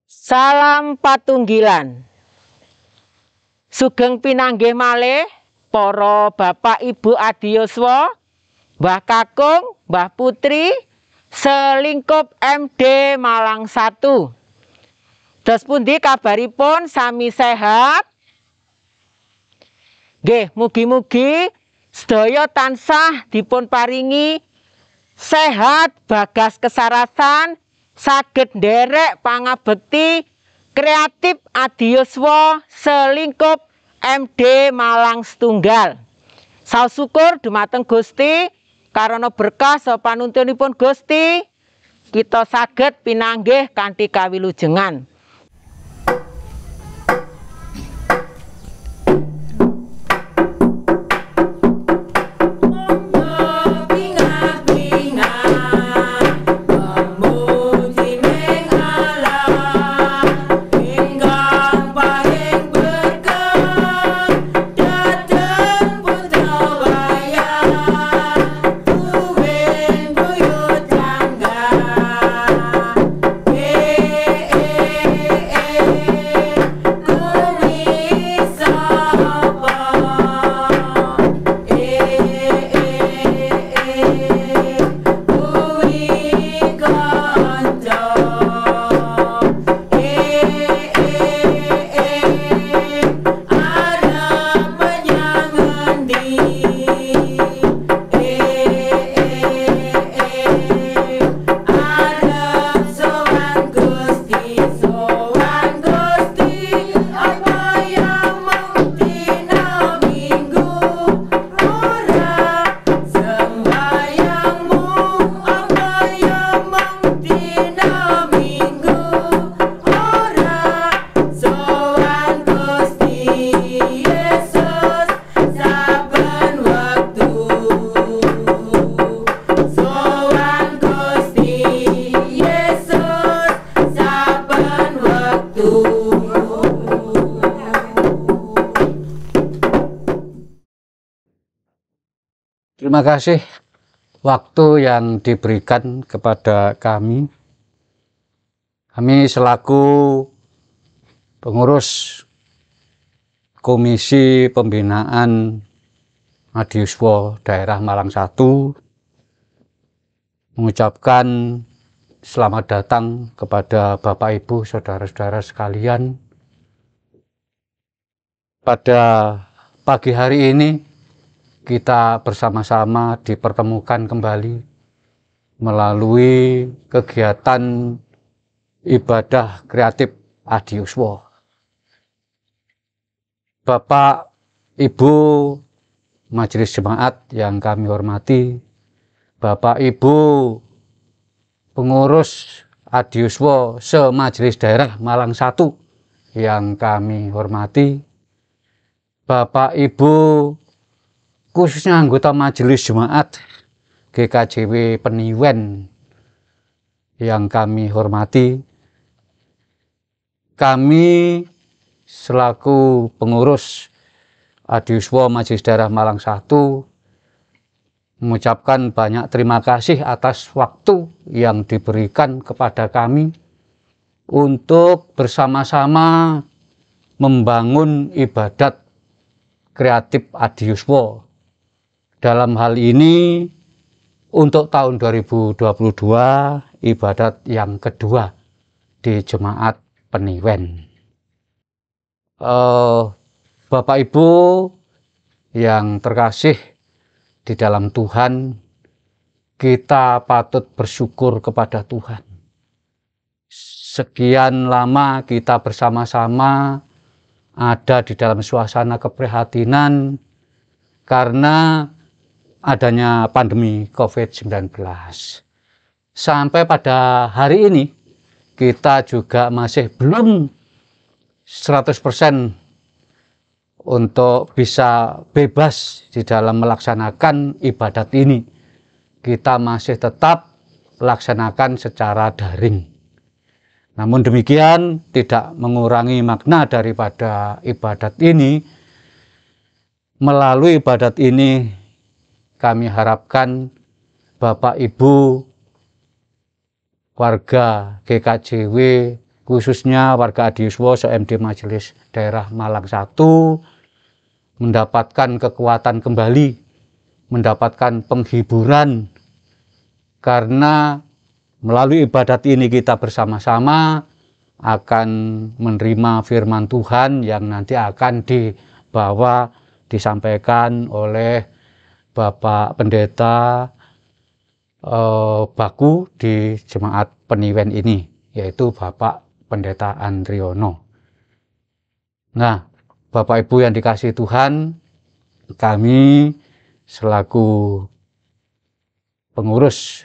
Salam patunggilan. Sugeng pinanggih malih para Bapak Ibu Adiyuswa, Mbah Kakung, Mbah Putri, selingkup MD Malang 1. Dos pundi kabaripun, sami sehat? Nggih, mugi-mugi sedaya tansah dipun paringi sehat bagas kesarasan, saged nderek pangabekti kreatif Adiyuswa selingkup MD Malang setunggal. Saos syukur dumateng Gusti karana berkah saha panuntunipun Gusti kita saged pinanggih kanthi kawilujengan. Terima kasih waktu yang diberikan kepada kami. Kami selaku pengurus Komisi Pembinaan Adiyuswa Daerah Malang 1 mengucapkan selamat datang kepada Bapak Ibu saudara-saudara sekalian. Pada pagi hari ini kita bersama-sama dipertemukan kembali melalui kegiatan ibadah kreatif Adiyuswa. Bapak, Ibu Majelis Jemaat yang kami hormati, Bapak, Ibu pengurus Adiyuswa se-Majelis Daerah Malang 1 yang kami hormati, Bapak, Ibu khususnya anggota Majelis Jemaat GKJW Peniwen yang kami hormati, kami selaku pengurus Adiyuswa Majelis Daerah Malang 1 mengucapkan banyak terima kasih atas waktu yang diberikan kepada kami untuk bersama-sama membangun ibadat kreatif Adiyuswa. Dalam hal ini untuk tahun 2022 ibadat yang kedua di Jemaat Peniwen. Bapak Ibu yang terkasih di dalam Tuhan, kita patut bersyukur kepada Tuhan. Sekian lama kita bersama-sama ada di dalam suasana keprihatinan karena adanya pandemi COVID-19. Sampai pada hari ini kita juga masih belum 100% untuk bisa bebas di dalam melaksanakan ibadat ini. Kita masih tetap laksanakan secara daring. Namun demikian tidak mengurangi makna daripada ibadat ini. Melalui ibadat ini kami harapkan Bapak Ibu warga GKJW khususnya warga Adiyuswa se-MD Majelis Daerah Malang 1 mendapatkan kekuatan kembali, mendapatkan penghiburan, karena melalui ibadat ini kita bersama-sama akan menerima firman Tuhan yang nanti akan disampaikan oleh Bapak Pendeta Baku di Jemaat Peniwen ini, yaitu Bapak Pendeta Andriono. Nah, Bapak Ibu yang dikasihi Tuhan, kami selaku pengurus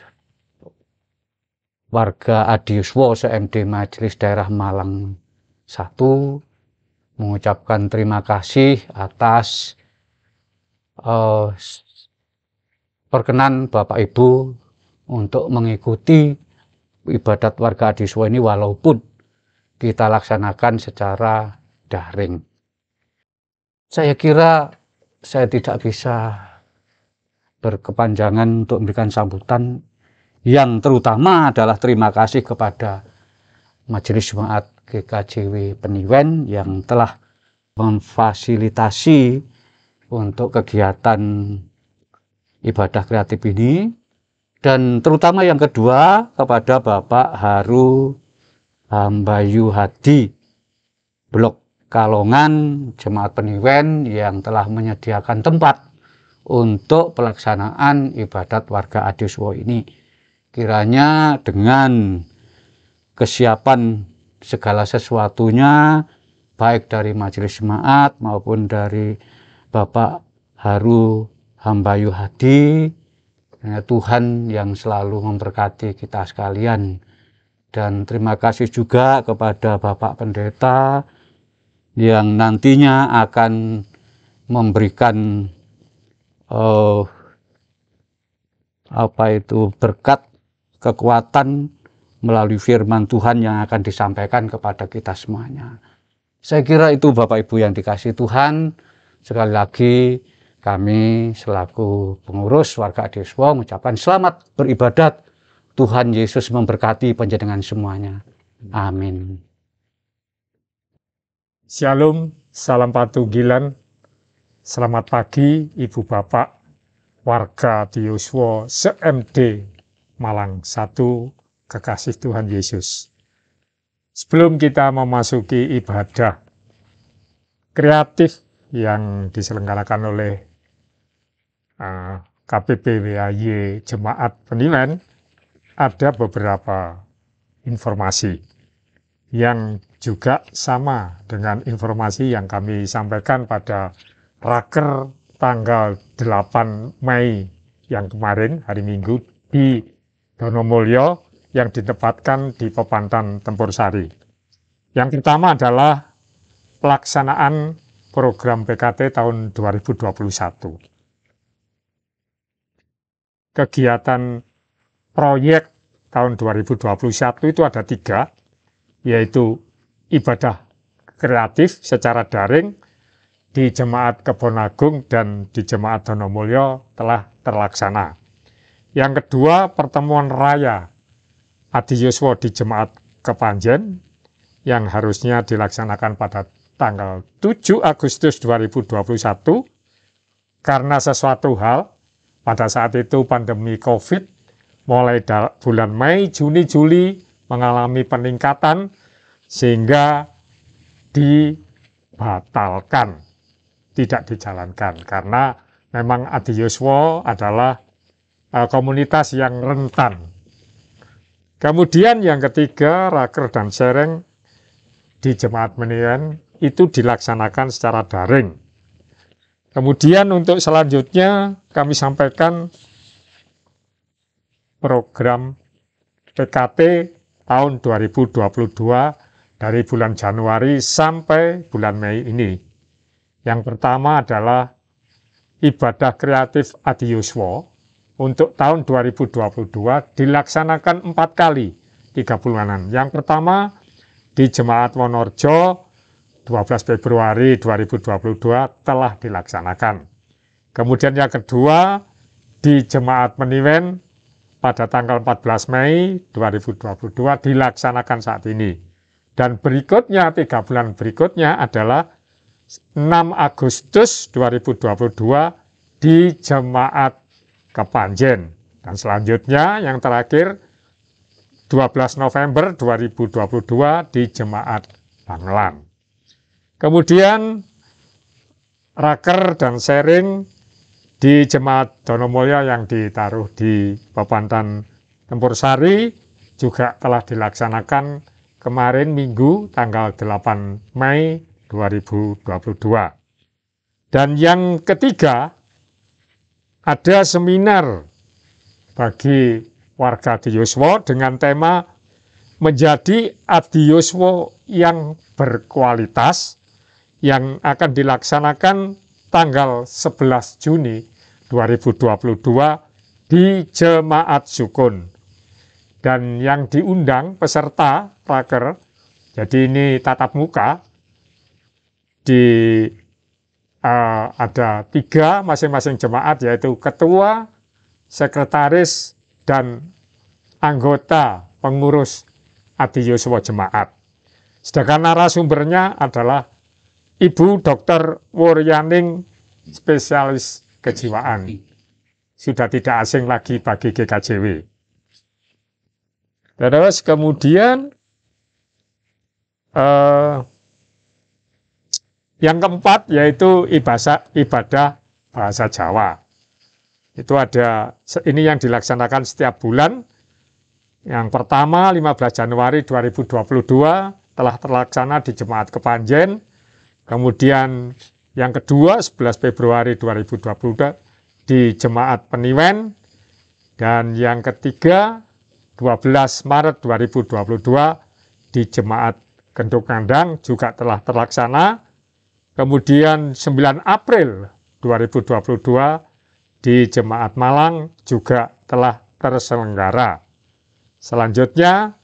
warga Adiyuswa se-MD Majelis Daerah Malang 1 mengucapkan terima kasih atas perkenan Bapak Ibu untuk mengikuti ibadat warga Adiyuswa ini walaupun kita laksanakan secara daring. Saya kira saya tidak bisa berkepanjangan untuk memberikan sambutan, yang terutama adalah terima kasih kepada Majelis Jemaat GKJW Peniwen yang telah memfasilitasi untuk kegiatan ibadah kreatif ini, dan terutama yang kedua kepada Bapak Haru Hambayu Hadi Blok Kalongan Jemaat Peniwen yang telah menyediakan tempat untuk pelaksanaan ibadat warga Adiyuswa ini. Kiranya dengan kesiapan segala sesuatunya, baik dari Majelis Jemaat maupun dari Bapak Haru Hambayu Hadi, Tuhan yang selalu memberkati kita sekalian. Dan terima kasih juga kepada Bapak Pendeta yang nantinya akan memberikan berkat, kekuatan melalui firman Tuhan yang akan disampaikan kepada kita semuanya. Saya kira itu Bapak Ibu yang dikasihi Tuhan. Sekali lagi kami selaku pengurus warga Adiyuswa mengucapkan selamat beribadat. Tuhan Yesus memberkati panjenengan semuanya. Amin. Shalom, salam patugilan. Selamat pagi Ibu Bapak warga Adiyuswa se-MD Malang 1, kekasih Tuhan Yesus. Sebelum kita memasuki ibadah kreatif yang diselenggarakan oleh KPPWAY Jemaat Peniwen, ada beberapa informasi yang juga sama dengan informasi yang kami sampaikan pada raker tanggal 8 Mei yang kemarin, hari Minggu, di Donomulyo yang ditempatkan di Pepantan Tempur Sari. Yang pertama adalah pelaksanaan program PKT tahun 2021. Kegiatan proyek tahun 2021 itu ada 3, yaitu ibadah kreatif secara daring di Jemaat Kebon Agung dan di Jemaat Donomulyo telah terlaksana. Yang kedua, pertemuan raya Adiyuswa di Jemaat Kepanjen yang harusnya dilaksanakan pada tanggal 7 Agustus 2021, karena sesuatu hal pada saat itu pandemi COVID mulai bulan Mei, Juni, Juli mengalami peningkatan sehingga dibatalkan, tidak dijalankan, karena memang Adiyuswa adalah komunitas yang rentan. Kemudian yang ketiga, raker dan sereng di Jemaat Peniwen itu dilaksanakan secara daring. Kemudian untuk selanjutnya kami sampaikan program PKT tahun 2022 dari bulan Januari sampai bulan Mei ini. Yang pertama adalah ibadah kreatif Adiyuswa untuk tahun 2022 dilaksanakan 4 kali 3 bulanan. Yang pertama di Jemaat Wonorejo 12 Februari 2022 telah dilaksanakan. Kemudian yang kedua di Jemaat Peniwen pada tanggal 14 Mei 2022 dilaksanakan saat ini. Dan berikutnya, 3 bulan berikutnya adalah 6 Agustus 2022 di Jemaat Kepanjen. Dan selanjutnya yang terakhir 12 November 2022 di Jemaat Banglang. Kemudian raker dan sharing di Jemaat Donomulyo yang ditaruh di Papantan Tempur Sari juga telah dilaksanakan kemarin Minggu tanggal 8 Mei 2022. Dan yang ketiga, ada seminar bagi warga Adiyuswa dengan tema menjadi Adiyuswa yang berkualitas yang akan dilaksanakan tanggal 11 Juni 2022 di Jemaat Sukun. Dan yang diundang peserta raker, jadi ini tatap muka, ada 3 masing-masing jemaat, yaitu ketua, sekretaris, dan anggota pengurus Adiyuswa Jemaat. Sedangkan narasumbernya adalah Ibu Dr. Wuryaning, spesialis kejiwaan. Sudah tidak asing lagi bagi GKJW. Terus kemudian yang keempat yaitu ibadah bahasa Jawa. Itu ada, ini yang dilaksanakan setiap bulan. Yang pertama 15 Januari 2022 telah terlaksana di Jemaat Kepanjen. Kemudian yang kedua 11 Februari 2022 di Jemaat Peniwen. Dan yang ketiga 12 Maret 2022 di Jemaat Genduk Ngandang juga telah terlaksana. Kemudian 9 April 2022 di Jemaat Malang juga telah terselenggara. Selanjutnya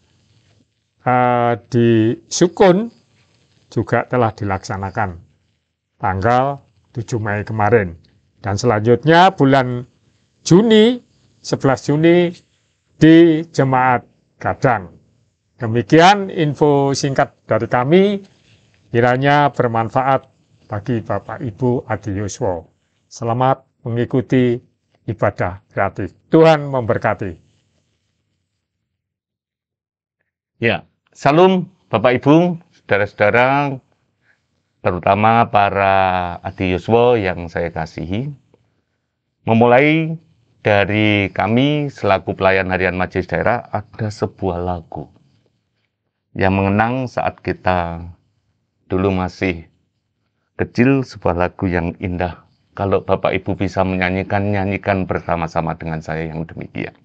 di Sukun juga telah dilaksanakan tanggal 7 Mei kemarin. Dan selanjutnya bulan Juni, 11 Juni di Jemaat Gadang. Demikian info singkat dari kami, kiranya bermanfaat bagi Bapak Ibu Adiyuswa. Selamat mengikuti ibadah kreatif. Tuhan memberkati. Ya, salam Bapak Ibu, saudara-saudara, terutama para Adiyuswa yang saya kasihi. Memulai dari kami selaku pelayan harian Majelis Daerah, ada sebuah lagu yang mengenang saat kita dulu masih kecil, sebuah lagu yang indah. Kalau Bapak Ibu bisa menyanyikan, nyanyikan bersama-sama dengan saya yang demikian.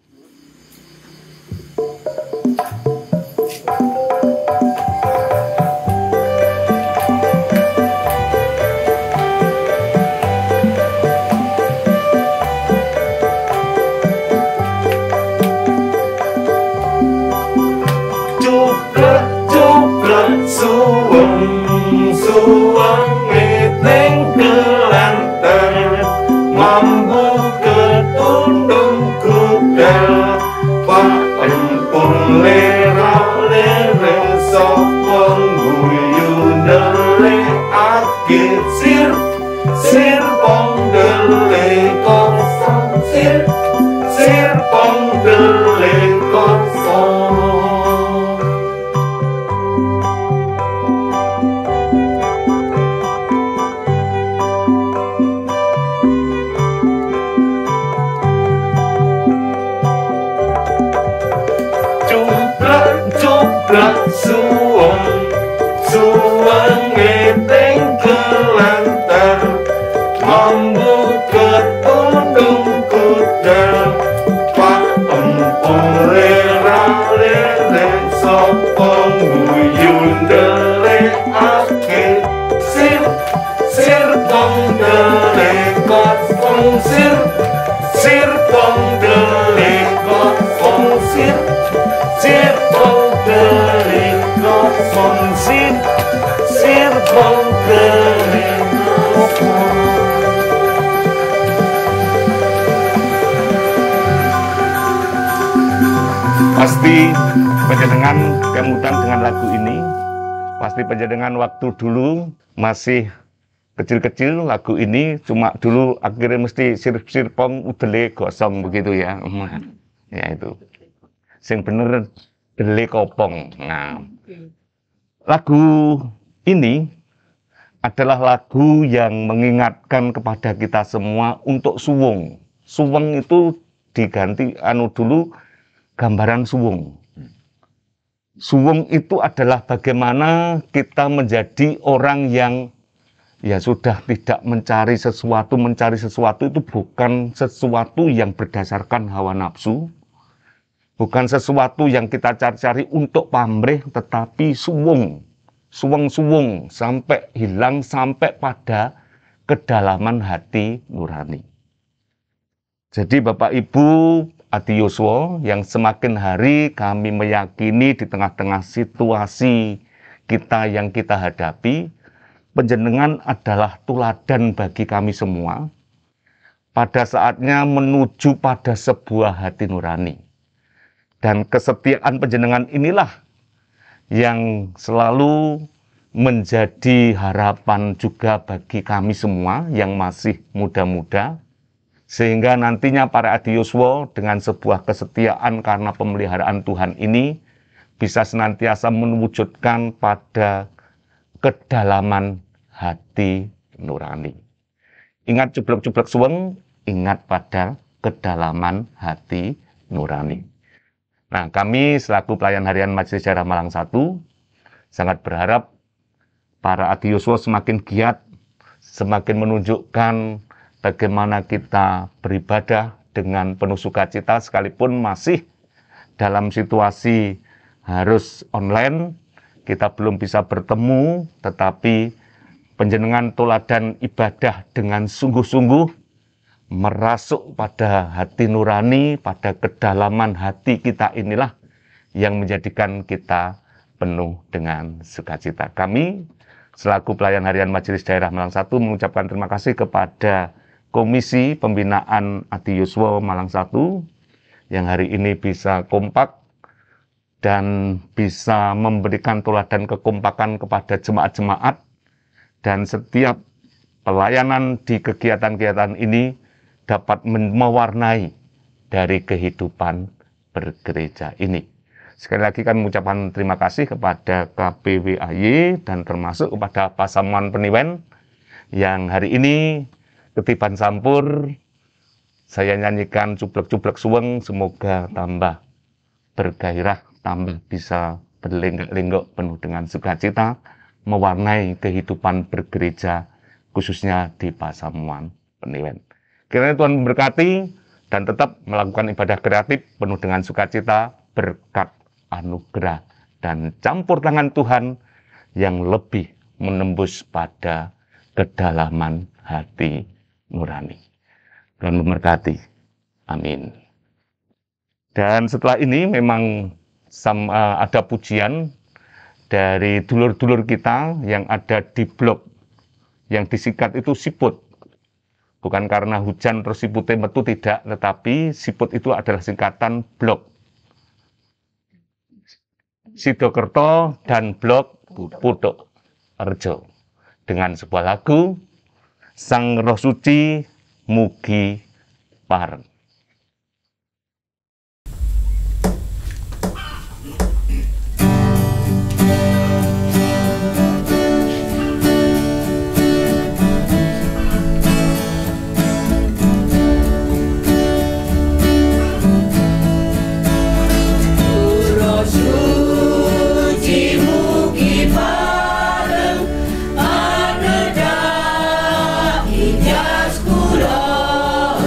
Suweng ning kelanten mambu ketundung kudel pak empun lera-lere sapa guyune akeh sir pondele kosong sir pondele kosong. Suweng ning kelanten mambu ketundung kudel pak empung lera-lere sapa guyune akeh sir pondele kosong sir pondele kosong sir pondele kosong sir pondele kosong. Pasti panjenengan kemudian dengan lagu ini Pasti panjenengan waktu dulu masih kecil-kecil lagu ini cuma dulu akhirnya mesti sirip-sirpong udele gosong begitu ya. Ya itu. Sing bener dele kopong. Nah, lagu ini adalah lagu yang mengingatkan kepada kita semua untuk suwung. Suwung itu diganti dulu gambaran suwung. Suwung itu adalah bagaimana kita menjadi orang yang ya sudah tidak mencari sesuatu itu bukan sesuatu yang berdasarkan hawa nafsu, bukan sesuatu yang kita cari-cari untuk pamrih, tetapi suwung sampai hilang, sampai pada kedalaman hati nurani. Jadi Bapak Ibu Adi Yuswo, yang semakin hari kami meyakini di tengah-tengah situasi kita yang kita hadapi, panjenengan adalah teladan bagi kami semua pada saatnya menuju pada sebuah hati nurani. Dan kesetiaan panjenengan inilah yang selalu menjadi harapan juga bagi kami semua yang masih muda-muda, sehingga nantinya para Adi Yuswo dengan sebuah kesetiaan karena pemeliharaan Tuhan ini bisa senantiasa mewujudkan pada kedalaman hati nurani. Ingat cublek-cublek suweng, ingat pada kedalaman hati nurani. Nah, kami selaku pelayan harian Majelis Daerah Malang 1 sangat berharap para Adi Yuswo semakin giat, semakin menunjukkan bagaimana kita beribadah dengan penuh sukacita sekalipun masih dalam situasi harus online, kita belum bisa bertemu, tetapi panjenengan teladan ibadah dengan sungguh-sungguh merasuk pada hati nurani, pada kedalaman hati kita inilah yang menjadikan kita penuh dengan sukacita. Kami selaku pelayan harian Majelis Daerah Malang 1 mengucapkan terima kasih kepada Komisi Pembinaan Adi Yuswo Malang 1 yang hari ini bisa kompak dan bisa memberikan teladan kekompakan kepada jemaat-jemaat, dan setiap pelayanan di kegiatan-kegiatan ini dapat mewarnai dari kehidupan bergereja ini. Sekali lagi kami mengucapkan terima kasih kepada KPWAY dan termasuk kepada Pasamuan Peniwen yang hari ini ketiban sampur saya nyanyikan cublek-cublek suweng, semoga tambah bergairah, tambah bisa berlenggak-lenggok penuh dengan sukacita, mewarnai kehidupan bergereja khususnya di Pasamuan Peniwen. Kiranya Tuhan memberkati dan tetap melakukan ibadah kreatif penuh dengan sukacita, berkat anugerah dan campur tangan Tuhan yang lebih menembus pada kedalaman hati nurani. Tuhan memberkati. Amin. Dan setelah ini memang ada pujian dari dulur-dulur kita yang ada di blog yang disikat itu siput. Bukan karena hujan terus siputnya metu, tidak, tetapi siput itu adalah singkatan blog Sidokerto dan blog Pudok Rejo dengan sebuah lagu Sang Roh Suci Mugi Pareng. Jas kula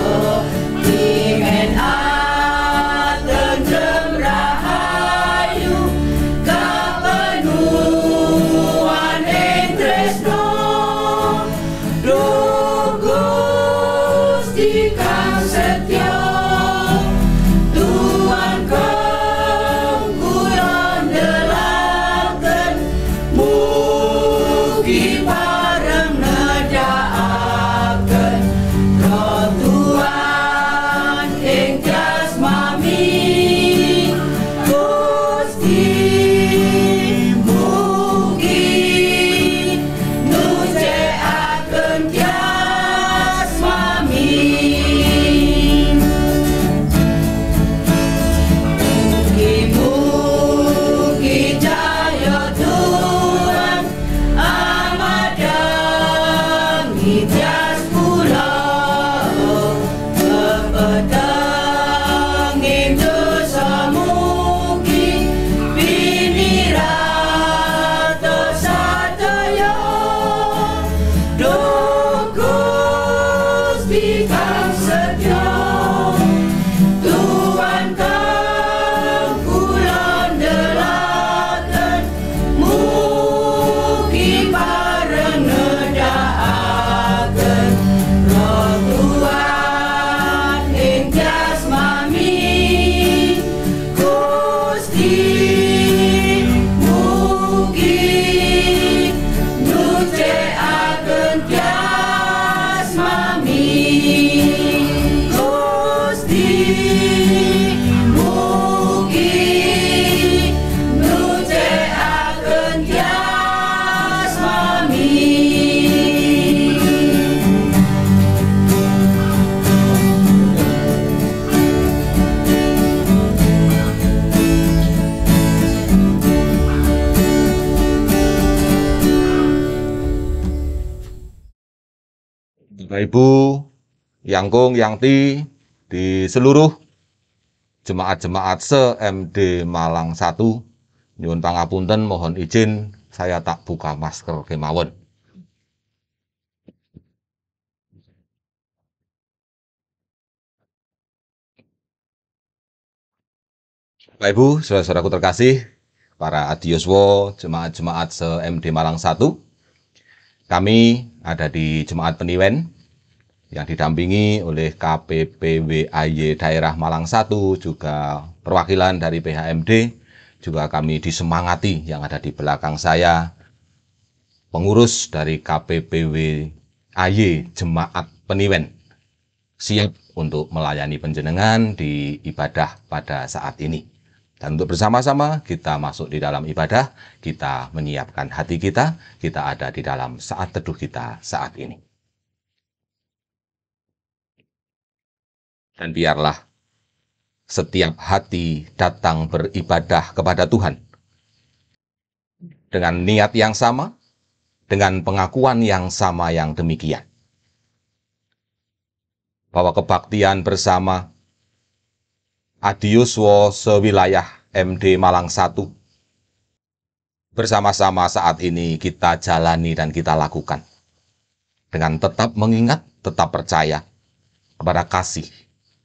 Bapak Ibu, Yangkung, Yangti, di seluruh jemaat-jemaat se-MD Malang 1, nyuwun pangapunten, mohon izin saya tak buka masker kemawon. Bapak Ibu, saudara-saudaraku terkasih, para adiyoswo, jemaat-jemaat se-MD Malang 1, kami ada di Jemaat Peniwen yang didampingi oleh KPPWAY Daerah Malang 1, juga perwakilan dari PHMD, juga kami disemangati yang ada di belakang saya, pengurus dari KPPWAY Jemaat Peniwen, siap untuk melayani panjenengan di ibadah pada saat ini. Dan untuk bersama-sama kita masuk di dalam ibadah, kita menyiapkan hati kita ada di dalam saat teduh kita saat ini. Dan biarlah setiap hati datang beribadah kepada Tuhan dengan niat yang sama, dengan pengakuan yang sama yang demikian. Bahwa kebaktian bersama adiyoswo sewilayah MD Malang 1 bersama-sama saat ini kita jalani dan kita lakukan dengan tetap mengingat, tetap percaya kepada kasih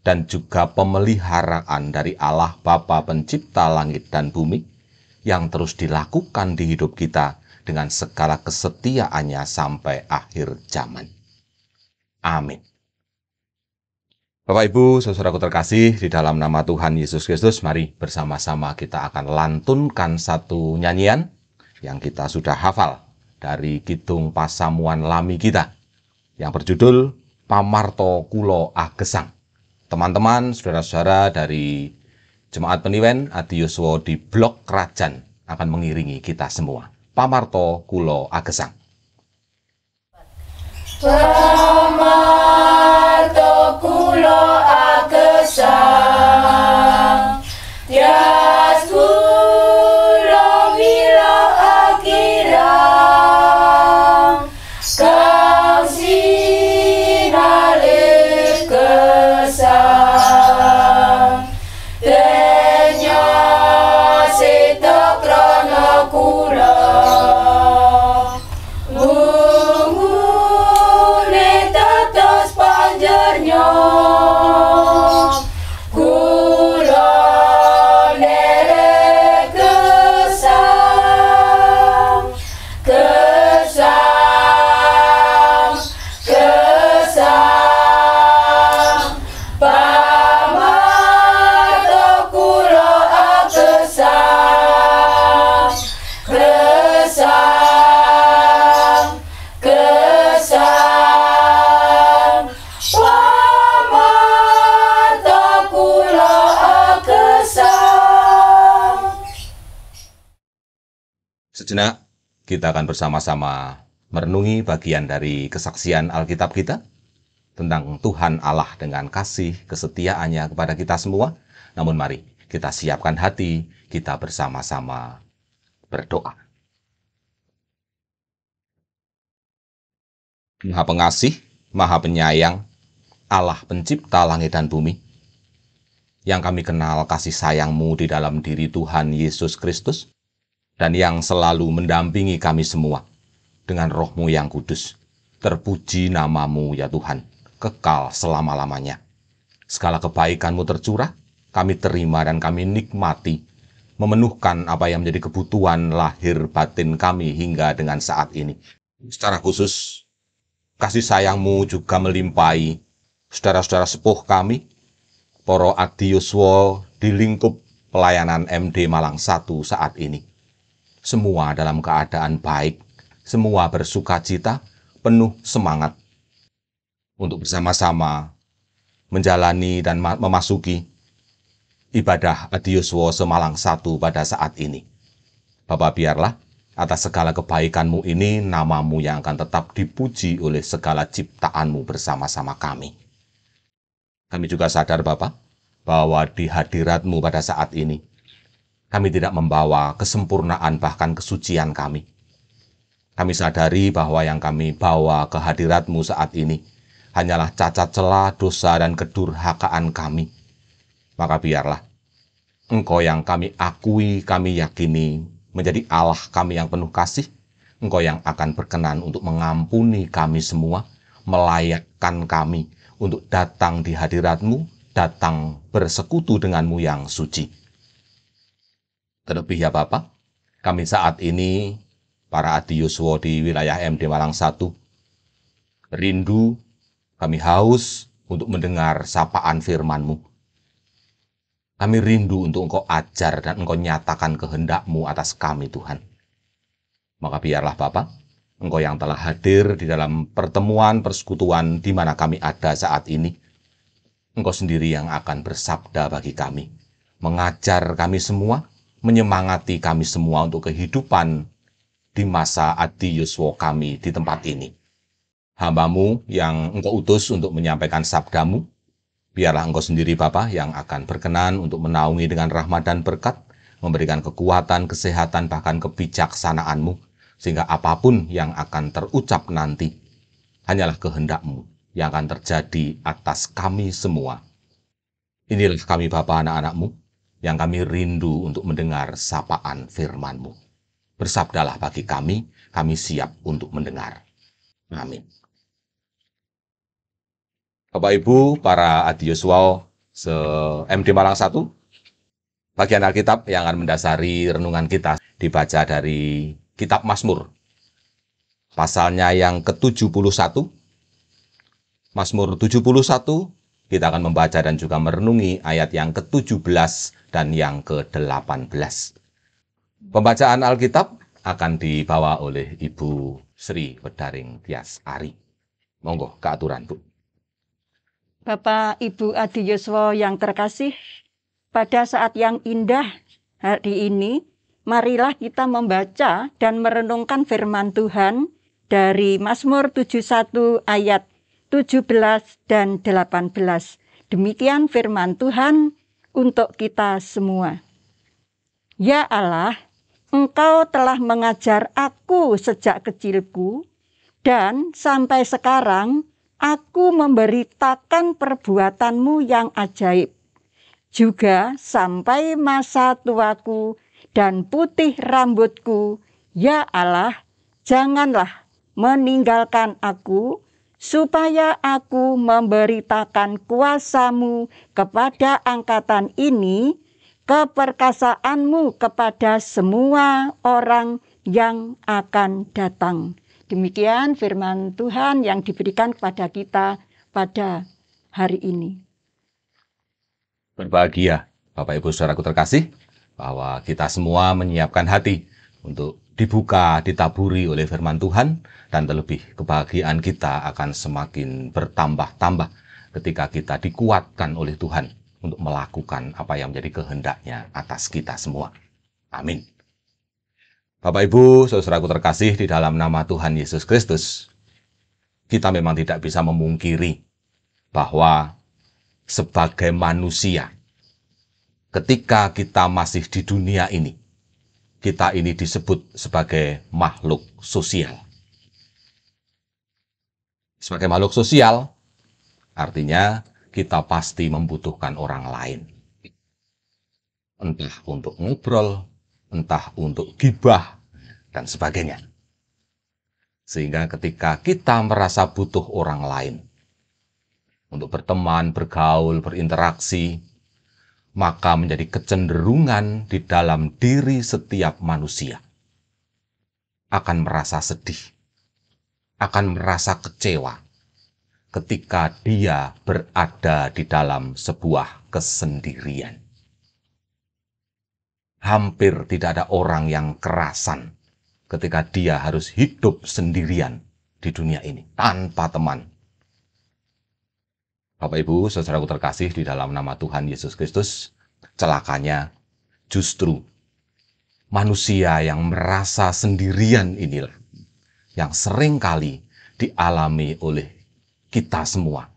dan juga pemeliharaan dari Allah Bapa Pencipta langit dan bumi yang terus dilakukan di hidup kita dengan segala kesetiaannya sampai akhir zaman. Amin. Bapak Ibu, saudaraku terkasih, di dalam nama Tuhan Yesus Kristus, mari bersama-sama kita akan lantunkan satu nyanyian yang kita sudah hafal dari Kidung Pasamuan Lami kita, yang berjudul Pamarto Kulo Agesang. Teman-teman, saudara-saudara dari Jemaat Peniwen adiyoswo di Blok Krajan akan mengiringi kita semua. Pamarto Kulo Agesang. Pamarto kulo agesang, tias kulo milo akirang, kang sinalih kesang, tenya sita krana kulo. Sejenak, kita akan bersama-sama merenungi bagian dari kesaksian Alkitab kita tentang Tuhan Allah dengan kasih kesetiaannya kepada kita semua. Namun mari kita siapkan hati, kita bersama-sama berdoa. Maha Pengasih, Maha Penyayang, Allah Pencipta langit dan bumi, yang kami kenal kasih sayang-Mu di dalam diri Tuhan Yesus Kristus, dan yang selalu mendampingi kami semua dengan Roh-Mu yang kudus. Terpuji nama-Mu ya Tuhan, kekal selama-lamanya. Segala kebaikan-Mu tercurah, kami terima dan kami nikmati, memenuhkan apa yang menjadi kebutuhan lahir batin kami hingga dengan saat ini. Secara khusus, kasih sayang-Mu juga melimpahi saudara-saudara sepuh kami, para adiyoswo di lingkup pelayanan MD Malang 1 saat ini. Semua dalam keadaan baik, semua bersukacita, penuh semangat untuk bersama-sama menjalani dan memasuki ibadah adiyoswo Semalang 1 pada saat ini. Bapak, biarlah atas segala kebaikan-Mu ini, nama-Mu yang akan tetap dipuji oleh segala ciptaan-Mu bersama-sama kami. Kami juga sadar, Bapak, bahwa di hadirat-Mu pada saat ini, kami tidak membawa kesempurnaan bahkan kesucian kami. Kami sadari bahwa yang kami bawa ke hadirat-Mu saat ini hanyalah cacat celah, dosa, dan kedurhakaan kami. Maka biarlah Engkau yang kami akui, kami yakini menjadi Allah kami yang penuh kasih. Engkau yang akan berkenan untuk mengampuni kami semua, melayakkan kami untuk datang di hadirat-Mu, datang bersekutu dengan-Mu yang suci. Terlebih ya Bapa, kami saat ini, para Adi Yuswo di wilayah MD Malang 1, rindu, kami haus untuk mendengar sapaan firman-Mu. Kami rindu untuk Engkau ajar dan Engkau nyatakan kehendak-Mu atas kami, Tuhan. Maka biarlah Bapa, Engkau yang telah hadir di dalam pertemuan, persekutuan di mana kami ada saat ini, Engkau sendiri yang akan bersabda bagi kami, mengajar kami semua, menyemangati kami semua untuk kehidupan di masa Adi Yuswo kami di tempat ini. Hamba-Mu yang Engkau utus untuk menyampaikan sabda-Mu, biarlah Engkau sendiri Bapa yang akan berkenan untuk menaungi dengan rahmat dan berkat, memberikan kekuatan, kesehatan, bahkan kebijaksanaan-Mu, sehingga apapun yang akan terucap nanti, hanyalah kehendak-Mu yang akan terjadi atas kami semua. Inilah kami Bapa anak-anak-Mu, yang kami rindu untuk mendengar sapaan firman-Mu. Bersabdalah bagi kami siap untuk mendengar. Amin. Bapak Ibu, para Adi Yuswo MD Malang 1, bagian Alkitab yang akan mendasari renungan kita dibaca dari Kitab Mazmur. Pasalnya yang ke-71, Mazmur 71, kita akan membaca dan juga merenungi ayat yang ke-17 dan yang ke-18. Pembacaan Alkitab akan dibawa oleh Ibu Sri Wedaring Tias Ari. Monggo ke aturan, Bu. Bapak, Ibu Adi Yuswo yang terkasih, pada saat yang indah hari ini, marilah kita membaca dan merenungkan firman Tuhan dari Mazmur 71 ayat 17 dan 18. Demikian firman Tuhan untuk kita semua. Ya Allah, Engkau telah mengajar aku sejak kecilku, dan sampai sekarang aku memberitakan perbuatan-Mu yang ajaib. Juga sampai masa tuaku dan putih rambutku, ya Allah, janganlah meninggalkan aku, supaya aku memberitakan kuasa-Mu kepada angkatan ini, keperkasaan-Mu kepada semua orang yang akan datang. Demikian firman Tuhan yang diberikan kepada kita pada hari ini. Berbahagia, Bapak Ibu Saudaraku terkasih, bahwa kita semua menyiapkan hati untuk dibuka, ditaburi oleh firman Tuhan, dan terlebih kebahagiaan kita akan semakin bertambah-tambah ketika kita dikuatkan oleh Tuhan untuk melakukan apa yang menjadi kehendak-Nya atas kita semua. Amin. Bapak Ibu, saudaraku terkasih di dalam nama Tuhan Yesus Kristus, kita memang tidak bisa memungkiri bahwa sebagai manusia, ketika kita masih di dunia ini, kita ini disebut sebagai makhluk sosial. Sebagai makhluk sosial, artinya kita pasti membutuhkan orang lain. Entah untuk ngobrol, entah untuk gibah, dan sebagainya. Sehingga ketika kita merasa butuh orang lain, untuk berteman, bergaul, berinteraksi, maka menjadi kecenderungan di dalam diri setiap manusia. Akan merasa sedih, akan merasa kecewa, ketika dia berada di dalam sebuah kesendirian. Hampir tidak ada orang yang kerasan ketika dia harus hidup sendirian di dunia ini, tanpa teman. Bapak Ibu, saudaraku terkasih di dalam nama Tuhan Yesus Kristus, celakanya justru manusia yang merasa sendirian inilah yang seringkali dialami oleh kita semua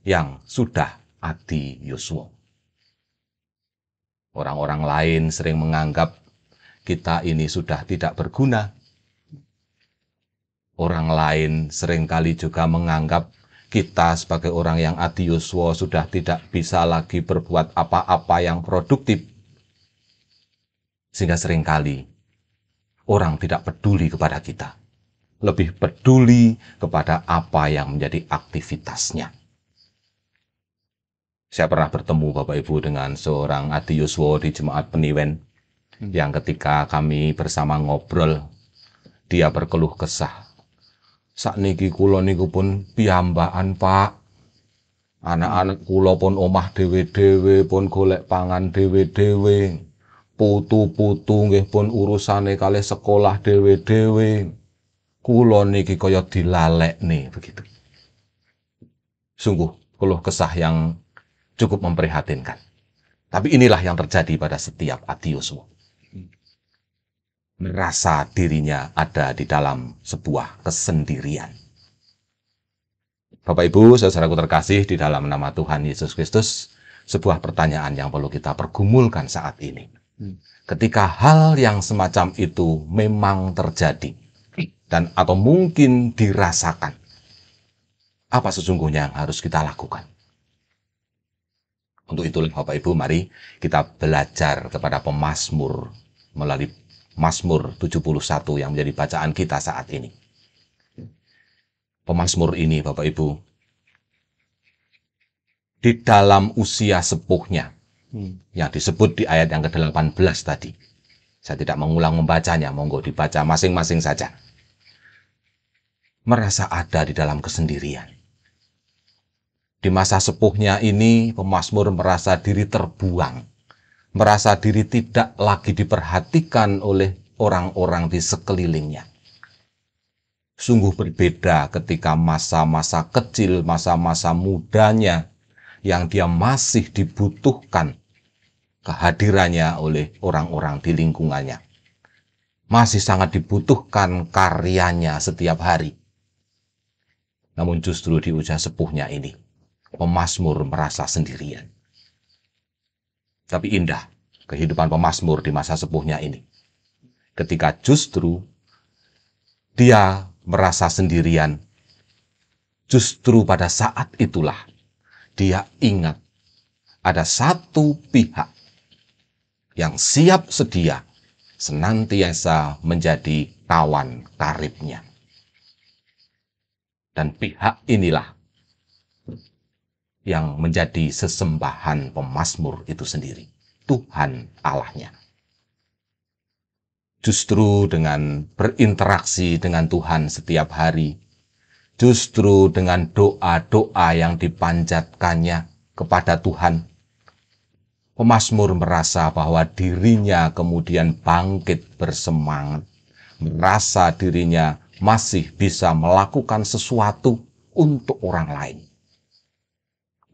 yang sudah Adi Yuswo. Orang-orang lain sering menganggap kita ini sudah tidak berguna. Orang lain seringkali juga menganggap kita sebagai orang yang adiyuswa sudah tidak bisa lagi berbuat apa-apa yang produktif. Sehingga seringkali orang tidak peduli kepada kita. Lebih peduli kepada apa yang menjadi aktivitasnya. Saya pernah bertemu Bapak Ibu dengan seorang adiyuswa di Jemaat Peniwen yang ketika kami bersama ngobrol, dia berkeluh kesah. Sakniki kula niku pun piyambakan, Pak. Anak-anak kula pun omah dhewe-dhewe, pun golek pangan dhewe-dhewe. Putu-putu nggih pun urusane kalih sekolah dhewe-dhewe. Kula niki kaya dilalekne begitu. Sungguh keluh kesah yang cukup memprihatinkan. Tapi inilah yang terjadi pada setiap adiyuswa. Merasa dirinya ada di dalam sebuah kesendirian. Bapak Ibu, saudaraku terkasih di dalam nama Tuhan Yesus Kristus, sebuah pertanyaan yang perlu kita pergumulkan saat ini. Ketika hal yang semacam itu memang terjadi, dan atau mungkin dirasakan, apa sesungguhnya yang harus kita lakukan? Untuk itu, Bapak Ibu, mari kita belajar kepada pemazmur melalui Mazmur 71 yang menjadi bacaan kita saat ini. Pemazmur ini, Bapak Ibu, di dalam usia sepuhnya, yang disebut di ayat yang ke-18 tadi. Saya tidak mengulang membacanya, monggo dibaca masing-masing saja. Merasa ada di dalam kesendirian. Di masa sepuhnya ini, pemazmur merasa diri terbuang. Merasa diri tidak lagi diperhatikan oleh orang-orang di sekelilingnya. Sungguh berbeda ketika masa-masa kecil, masa-masa mudanya, yang dia masih dibutuhkan kehadirannya oleh orang-orang di lingkungannya. Masih sangat dibutuhkan karyanya setiap hari. Namun justru di usia sepuhnya ini, pemazmur merasa sendirian. Tapi indah kehidupan pemazmur di masa sepuhnya ini. Ketika justru dia merasa sendirian, justru pada saat itulah dia ingat ada satu pihak yang siap sedia senantiasa menjadi kawan karibnya. Dan pihak inilah yang menjadi sesembahan pemazmur itu sendiri, Tuhan Allahnya. Justru dengan berinteraksi dengan Tuhan setiap hari, justru dengan doa-doa yang dipanjatkannya kepada Tuhan, pemazmur merasa bahwa dirinya kemudian bangkit bersemangat, merasa dirinya masih bisa melakukan sesuatu untuk orang lain.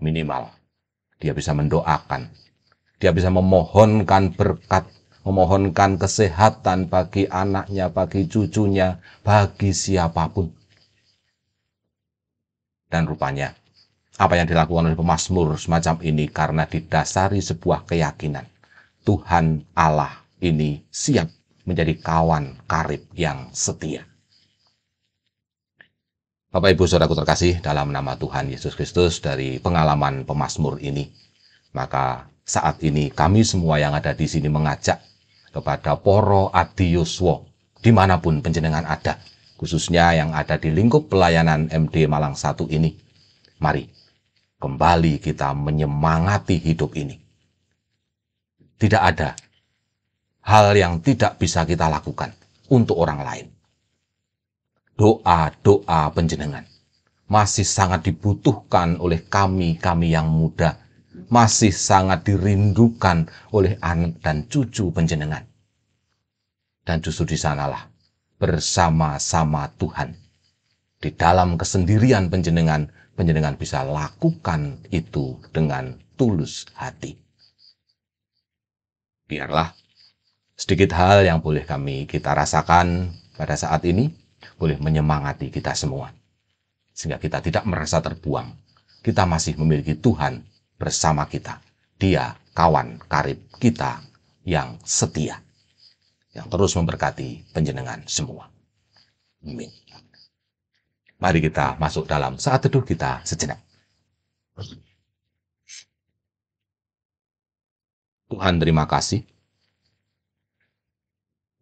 Minimal, dia bisa mendoakan, dia bisa memohonkan berkat, memohonkan kesehatan bagi anaknya, bagi cucunya, bagi siapapun. Dan rupanya, apa yang dilakukan oleh pemazmur semacam ini karena didasari sebuah keyakinan. Tuhan Allah ini siap menjadi kawan karib yang setia. Bapak Ibu Saudaraku terkasih, dalam nama Tuhan Yesus Kristus, dari pengalaman pemazmur ini, maka saat ini kami semua yang ada di sini mengajak kepada poro adiyuswa dimanapun panjenengan ada, khususnya yang ada di lingkup pelayanan MD Malang 1 ini. Mari kembali kita menyemangati hidup ini. Tidak ada hal yang tidak bisa kita lakukan untuk orang lain. Doa-doa panjenengan masih sangat dibutuhkan oleh kami yang muda, masih sangat dirindukan oleh anak dan cucu panjenengan. Dan justru di sanalah bersama-sama Tuhan, di dalam kesendirian panjenengan bisa lakukan itu dengan tulus hati. Biarlah sedikit hal yang boleh kita rasakan pada saat ini, boleh menyemangati kita semua. Sehingga kita tidak merasa terbuang. Kita masih memiliki Tuhan bersama kita. Dia kawan karib kita yang setia. Yang terus memberkati panjenengan semua. Amin. Mari kita masuk dalam saat teduh kita sejenak. Tuhan, terima kasih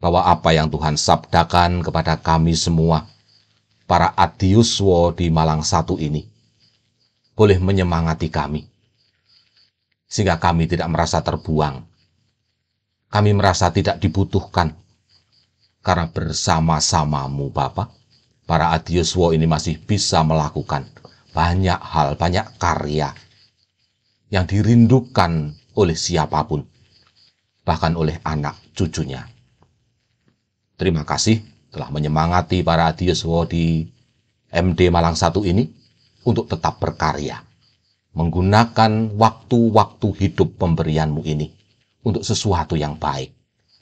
bahwa apa yang Tuhan sabdakan kepada kami semua, para adiuswo di Malang 1 ini, boleh menyemangati kami, sehingga kami tidak merasa terbuang. Kami merasa tidak dibutuhkan, karena bersama-samamu Bapa, para adiuswo ini masih bisa melakukan banyak hal, banyak karya yang dirindukan oleh siapapun, bahkan oleh anak cucunya. Terima kasih telah menyemangati para adiuswo di MD Malang 1 ini untuk tetap berkarya, menggunakan waktu-waktu hidup pemberianmu ini untuk sesuatu yang baik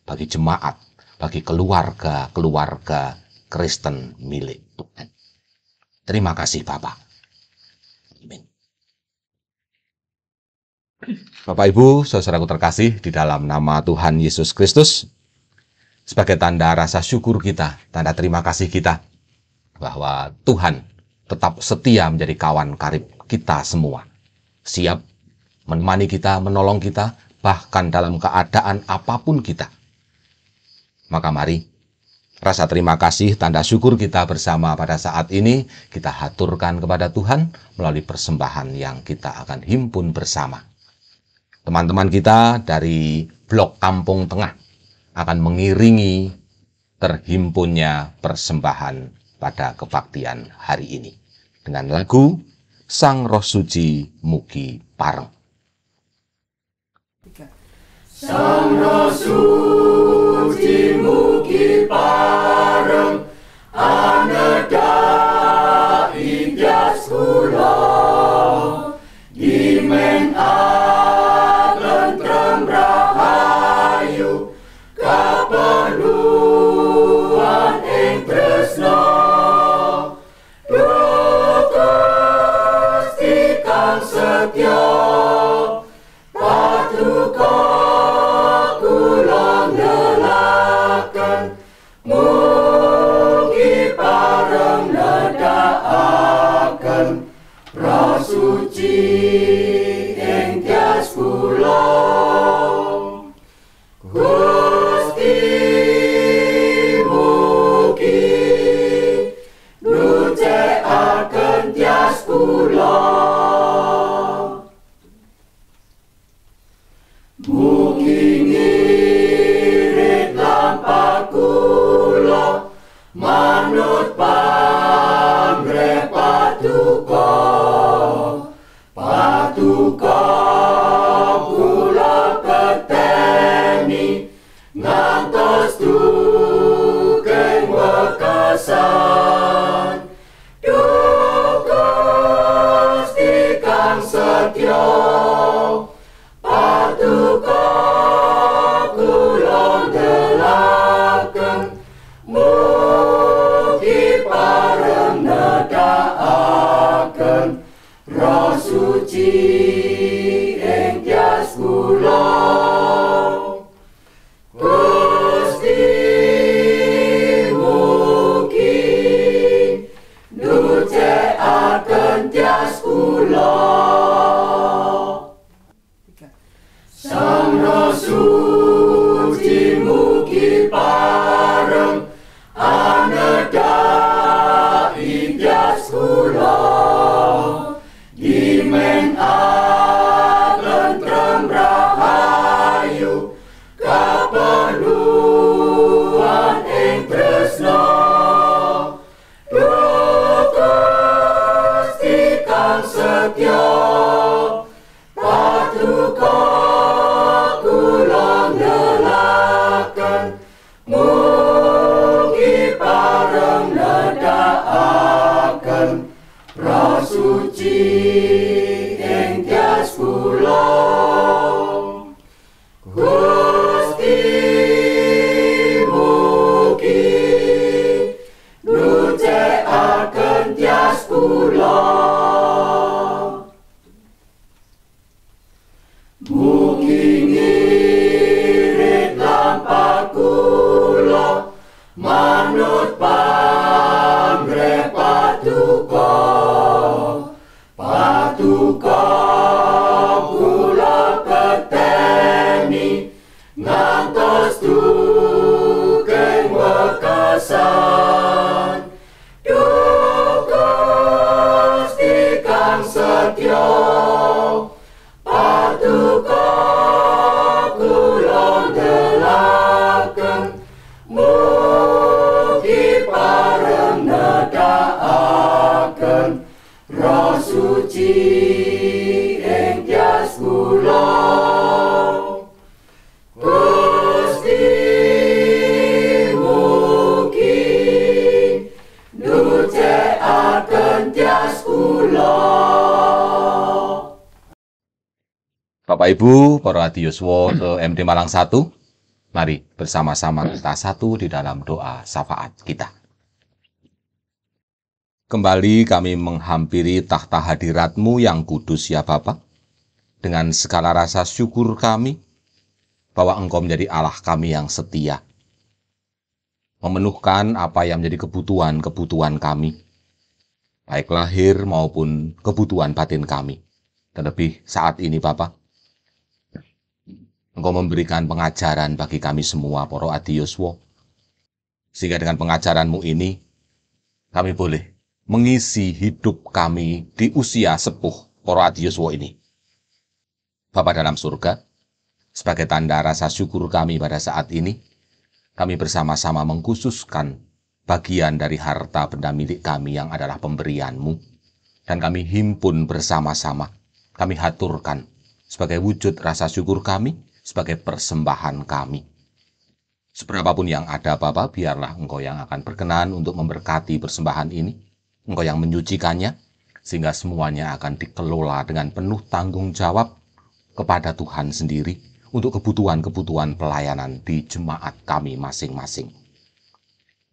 bagi jemaat, bagi keluarga-keluarga Kristen milik Tuhan. Terima kasih Bapak. Amin. Bapak Ibu, saudaraku terkasih di dalam nama Tuhan Yesus Kristus, sebagai tanda rasa syukur kita, tanda terima kasih kita, bahwa Tuhan tetap setia menjadi kawan karib kita semua. Siap menemani kita, menolong kita, bahkan dalam keadaan apapun kita. Maka mari, rasa terima kasih, tanda syukur kita bersama pada saat ini, kita haturkan kepada Tuhan melalui persembahan yang kita akan himpun bersama. Teman-teman kita dari Blok Kampung Tengah akan mengiringi terhimpunnya persembahan pada kebaktian hari ini dengan lagu Sang Roh Suci Mugi Pareng. Sang Roh Suci mugi pareng anedai bias kula dimen alentrem rahayu kaperluan ing tresna Duh Gusti kang setya paduka kula nelaken mugi pareng nedakaken Roh Suci ing tias kula Gusti mugi nucekaken tias kula mugi ngirit lampah kula manut pamrih paduka kula peteni ngantos dukeng wekasan Duh Gusti kang setya paduka kula ndelaken mugi pareng nedakaken Roh Suci ing tias kula Gusti mugi nucekaken tias kula Sang Roh Suci mugi pareng anedai bias kula dimen alentrem rahayu kaperluan ing tresna Duh Gusti kang setya paduka kula nelaken mugi pareng nedakaken Roh Suci ing tias kula Gusti mugi nucekaken tias kula mugi ngirit lampah kula manut pamrih paduka Bapak Ibu, para adiyuswa MD Malang 1, mari bersama-sama kita satu di dalam doa syafaat kita. Kembali kami menghampiri tahta hadirat-Mu yang kudus ya Bapa, dengan segala rasa syukur kami bahwa Engkau menjadi Allah kami yang setia, memenuhkan apa yang menjadi kebutuhan-kebutuhan kami, baik lahir maupun kebutuhan batin kami. Terlebih saat ini Bapa, Engkau memberikan pengajaran bagi kami semua, para adiyuswa, sehingga dengan pengajaran-Mu ini, kami boleh mengisi hidup kami di usia sepuh para adiyuswa ini. Bapa dalam surga, sebagai tanda rasa syukur kami pada saat ini, kami bersama-sama mengkhususkan bagian dari harta benda milik kami yang adalah pemberian-Mu, dan kami himpun bersama-sama, kami haturkan sebagai wujud rasa syukur kami, sebagai persembahan kami. Seberapapun yang ada Bapa, biarlah Engkau yang akan berkenan untuk memberkati persembahan ini, Engkau yang menyucikannya, sehingga semuanya akan dikelola dengan penuh tanggung jawab kepada Tuhan sendiri, untuk kebutuhan-kebutuhan pelayanan di jemaat kami masing-masing.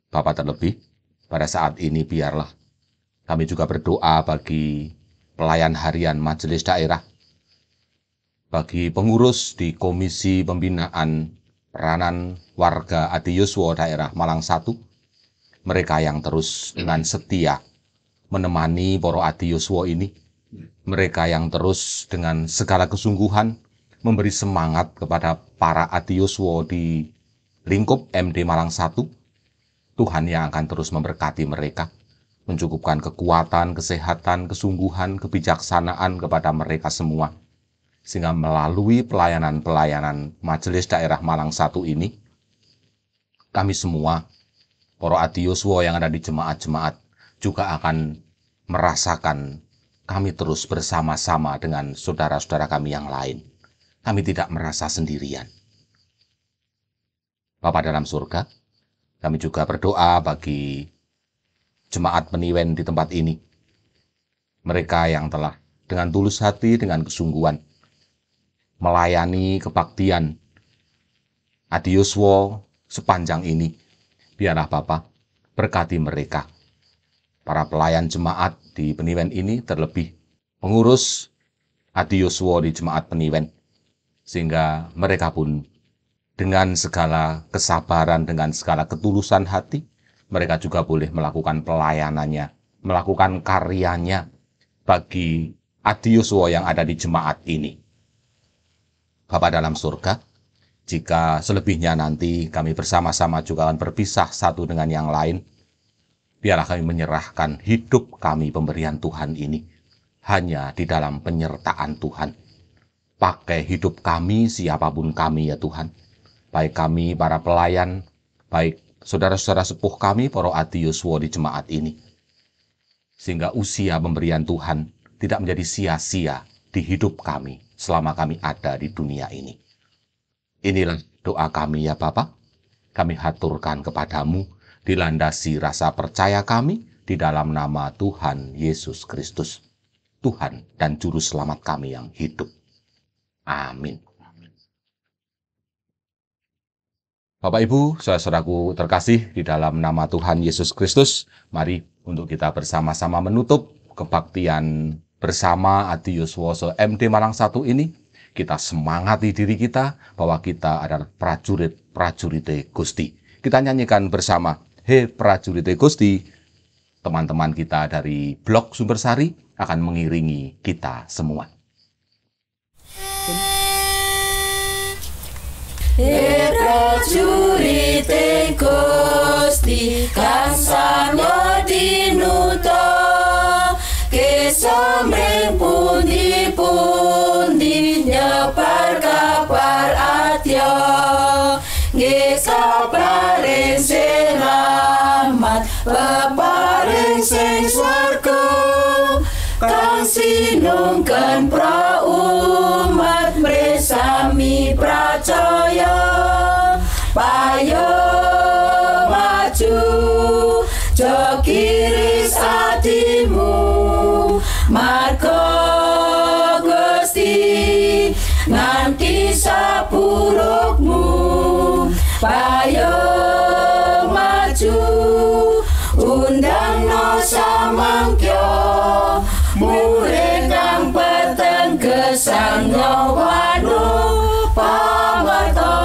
Bapa, terlebih, pada saat ini biarlah kami juga berdoa bagi pelayan harian majelis daerah, bagi pengurus di Komisi Pembinaan Peranan Warga Adiyuswa Daerah Malang 1, mereka yang terus dengan setia menemani para adiyuswa ini, mereka yang terus dengan segala kesungguhan memberi semangat kepada para adiyuswa di lingkup MD Malang 1, Tuhan yang akan terus memberkati mereka, mencukupkan kekuatan, kesehatan, kesungguhan, kebijaksanaan kepada mereka semua, sehingga melalui pelayanan-pelayanan Majelis Daerah Malang 1 ini, kami semua, para adiyuswa yang ada di jemaat-jemaat, juga akan merasakan kami terus bersama-sama dengan saudara-saudara kami yang lain. Kami tidak merasa sendirian. Bapa dalam surga, kami juga berdoa bagi jemaat peniwen di tempat ini. Mereka yang telah dengan tulus hati, dengan kesungguhan, melayani kebaktian adiyuswa sepanjang ini. Biarlah Bapa berkati mereka, para pelayan jemaat di peniwen ini, terlebih pengurus adiyuswa di jemaat peniwen, sehingga mereka pun dengan segala kesabaran, dengan segala ketulusan hati, mereka juga boleh melakukan pelayanannya, melakukan karyanya bagi adiyuswa yang ada di jemaat ini. Bapa dalam surga, jika selebihnya nanti kami bersama-sama juga akan berpisah satu dengan yang lain, biarlah kami menyerahkan hidup kami pemberian Tuhan ini hanya di dalam penyertaan Tuhan. Pakai hidup kami siapapun kami ya Tuhan, baik kami para pelayan, baik saudara-saudara sepuh kami para adiyuswa di jemaat ini, sehingga usia pemberian Tuhan tidak menjadi sia-sia di hidup kami selama kami ada di dunia ini. Inilah doa kami ya Bapa, kami haturkan kepadamu, dilandasi rasa percaya kami di dalam nama Tuhan Yesus Kristus, Tuhan dan Juru Selamat kami yang hidup. Amin. Bapak Ibu, saudaraku terkasih di dalam nama Tuhan Yesus Kristus, mari untuk kita bersama-sama menutup kebaktian bersama adiyuswa MD Malang 1 ini. Kita semangati diri kita bahwa kita adalah prajurit Gusti. Kita nyanyikan bersama, He prajurit Gusti. Teman-teman kita dari Blok Sumbersari akan mengiringi kita semua. prajurit Gusti kang sarya tinuta kesamreng pundi-pundi nyebar kabar atya nggih kabaring sing rahmat peparing sing swarga kang sinungken pra umat mresami pracaya payo maju jokiris atimu marga Gusti nganti sapurukmu. Payo maju undang no samangkyo, murid kang peteng gesang nyawano pamarta.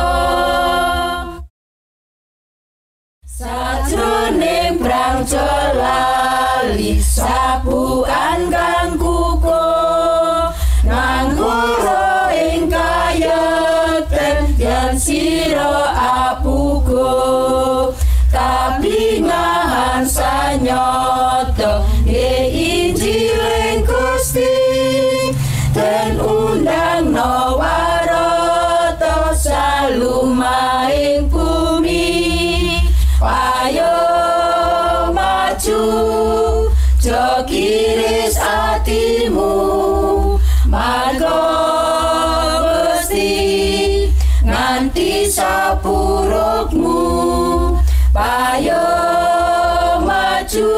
Sajroning brangco lali sapuan kang kukuh, nganggo ing kayekten yen sira apugo. Tapi ngahan sanyoto Injiling Gusti, den undang no waroto salumaing bumi. Payo maju jogiris atimu, margo Gusti nganti sapurukmu. Payo maju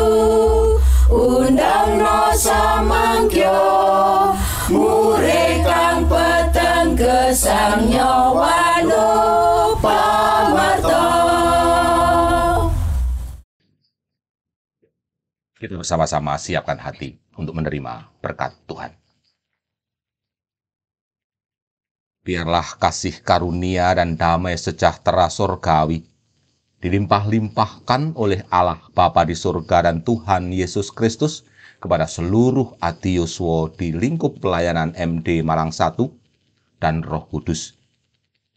undang no samangkyo, murid kang peteng gesang nyawano pamarta. Kita bersama-sama siapkan hati untuk menerima berkat Tuhan. Biarlah kasih karunia dan damai sejahtera surgawi dilimpah-limpahkan oleh Allah Bapa di surga dan Tuhan Yesus Kristus kepada seluruh adiyuswa di lingkup pelayanan MD Malang 1 dan Roh Kudus.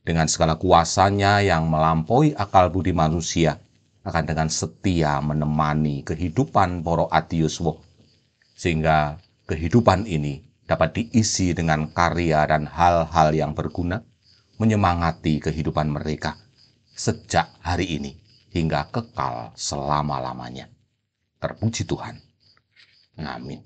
Dengan segala kuasanya yang melampaui akal budi manusia, akan dengan setia menemani kehidupan para adiyuswa, sehingga kehidupan ini dapat diisi dengan karya dan hal-hal yang berguna, menyemangati kehidupan mereka sejak hari ini hingga kekal selama-lamanya. Terpuji Tuhan. Amin.